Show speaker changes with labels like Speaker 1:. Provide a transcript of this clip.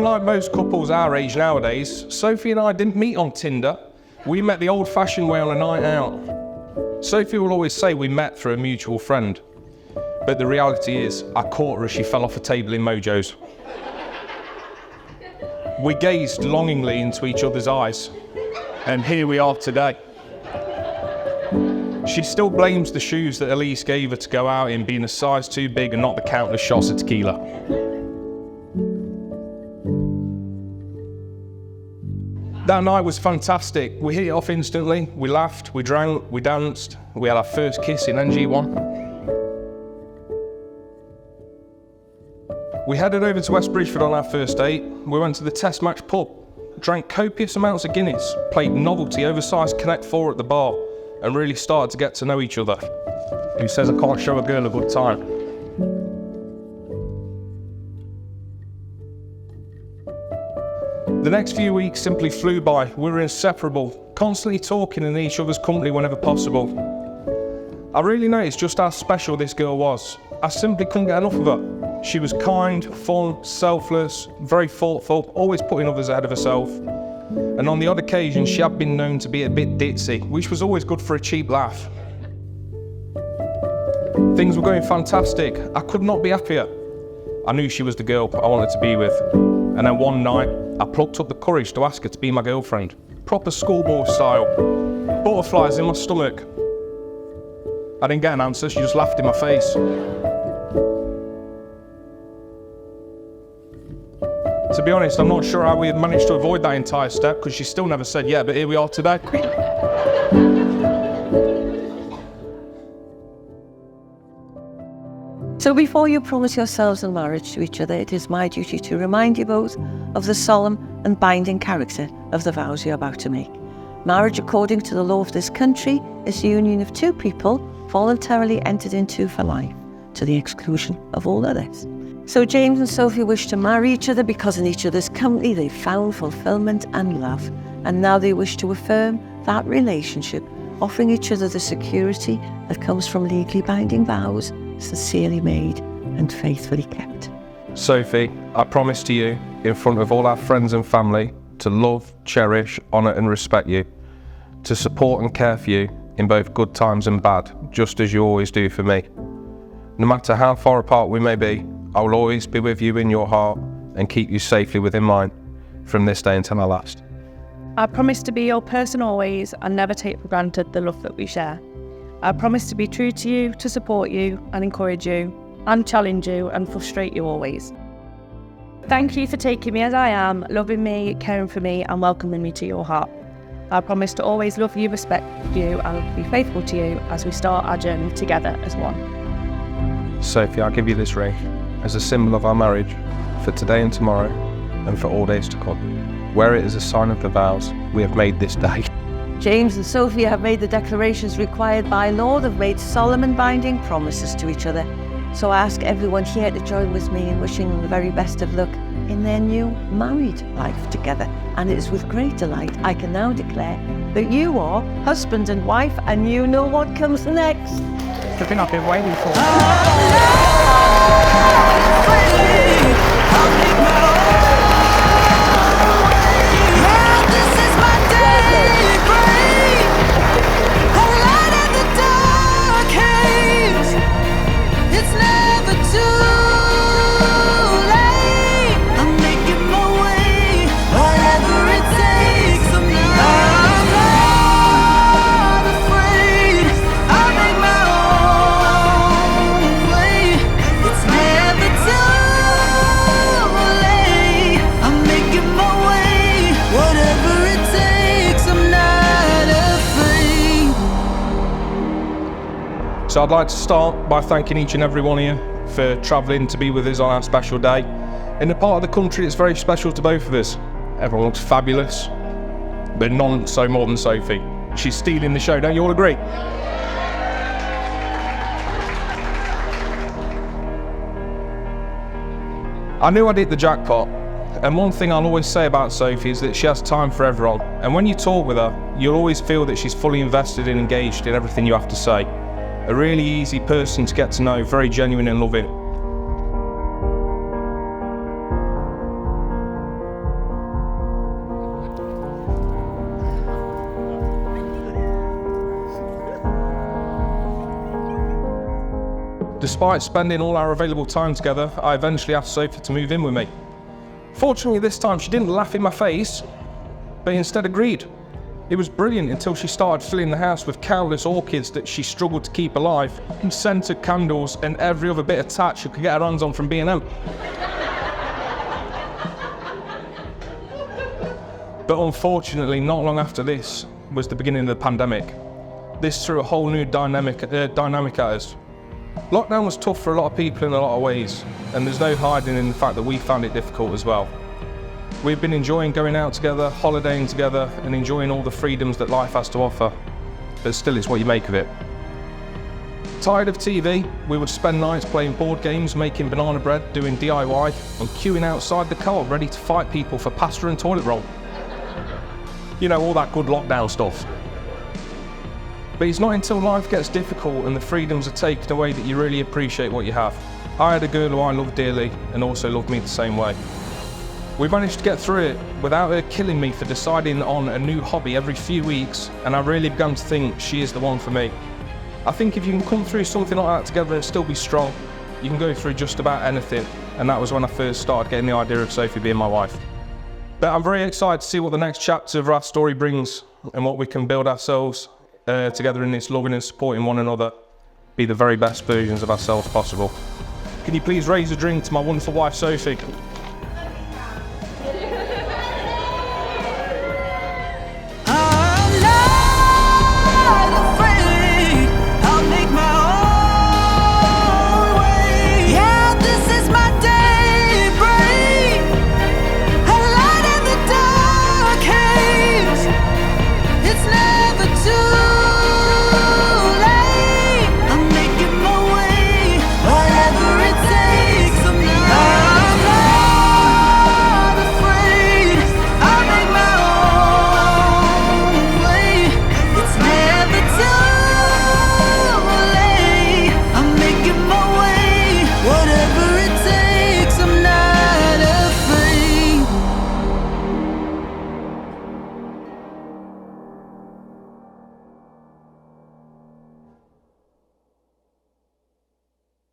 Speaker 1: unlike most couples our age nowadays, Sophie and I didn't meet on Tinder. We met the old-fashioned way on a night out. Sophie will always say we met through a mutual friend. But the reality is, I caught her as she fell off a table in Mojo's. We gazed longingly into each other's eyes, and here we are today. She still blames the shoes that Elise gave her to go out in being a size too big and not the countless shots of tequila. That night was fantastic. We hit it off instantly, we laughed, we drank, we danced, we had our first kiss in NG1. We headed over to West Bridgeford on our first date. We went to the Test Match pub, drank copious amounts of Guinness, played novelty oversized Connect 4 at the bar, and really started to get to know each other. Who says I can't show a girl a good time? The next few weeks simply flew by. We were inseparable, constantly talking in each other's company whenever possible. I really noticed just how special this girl was. I simply couldn't get enough of her. She was kind, fun, selfless, very thoughtful, always putting others ahead of herself. And on the odd occasion, she had been known to be a bit ditzy, which was always good for a cheap laugh. Things were going fantastic. I could not be happier. I knew she was the girl I wanted to be with. And then one night, I plucked up the courage to ask her to be my girlfriend. Proper schoolboy style. Butterflies in my stomach. I didn't get an answer, she just laughed in my face. To be honest, I'm not sure how we had managed to avoid that entire step, because she still never said yeah, but here we are today.
Speaker 2: So before you promise yourselves in marriage to each other, it is my duty to remind you both of the solemn and binding character of the vows you're about to make. Marriage, according to the law of this country, is the union of two people voluntarily entered into for life, to the exclusion of all others. So James and Sophie wish to marry each other because in each other's company they found fulfillment and love, and now they wish to affirm that relationship, offering each other the security that comes from legally binding vows, sincerely made and faithfully kept.
Speaker 1: Sophie, I promise to you, in front of all our friends and family, to love, cherish, honour and respect you, to support and care for you in both good times and bad, just as you always do for me. No matter how far apart we may be, I will always be with you in your heart and keep you safely within mine, from this day until my last.
Speaker 3: I promise to be your person always and never take for granted the love that we share. I promise to be true to you, to support you and encourage you, and challenge you and frustrate you always. Thank you for taking me as I am, loving me, caring for me and welcoming me to your heart. I promise to always love you, respect you and be faithful to you as we start our journey together as one.
Speaker 1: Sophie, I'll give you this ring as a symbol of our marriage for today and tomorrow and for all days to come. Wear it as a sign of the vows we have made this day.
Speaker 2: James and Sophie have made the declarations required by law. They've made solemn and binding promises to each other. So I ask everyone here to join with me in wishing them the very best of luck in their new married life together. And it is with great delight I can now declare that you are husband and wife, and you know what comes next.
Speaker 4: The thing I've been waiting for.
Speaker 1: So I'd like to start by thanking each and every one of you for travelling to be with us on our special day. In a part of the country it's very special to both of us. Everyone looks fabulous, but none so more than Sophie. She's stealing the show, don't you all agree? I knew I'd hit the jackpot, and one thing I'll always say about Sophie is that she has time for everyone, and when you talk with her, you'll always feel that she's fully invested and engaged in everything you have to say. A really easy person to get to know, very genuine and loving. Despite spending all our available time together, I eventually asked Sophie to move in with me. Fortunately this time she didn't laugh in my face, but instead agreed. It was brilliant until she started filling the house with countless orchids that she struggled to keep alive, and scented candles and every other bit of tat she could get her hands on from B&M. But unfortunately, not long after this was the beginning of the pandemic. This threw a whole new dynamic at us. Lockdown was tough for a lot of people in a lot of ways, and there's no hiding in the fact that we found it difficult as well. We've been enjoying going out together, holidaying together, and enjoying all the freedoms that life has to offer, but still it's what you make of it. Tired of TV, we would spend nights playing board games, making banana bread, doing DIY, and queuing outside the co-op ready to fight people for pasta and toilet roll. You know, all that good lockdown stuff. But it's not until life gets difficult and the freedoms are taken away that you really appreciate what you have. I had a girl who I loved dearly and also loved me the same way. We managed to get through it without her killing me for deciding on a new hobby every few weeks, and I really began to think she is the one for me. I think if you can come through something like that together and still be strong, you can go through just about anything, and that was when I first started getting the idea of Sophie being my wife. But I'm very excited to see what the next chapter of our story brings and what we can build ourselves together in this, loving and supporting one another, be the very best versions of ourselves possible. Can you please raise a drink to my wonderful wife Sophie?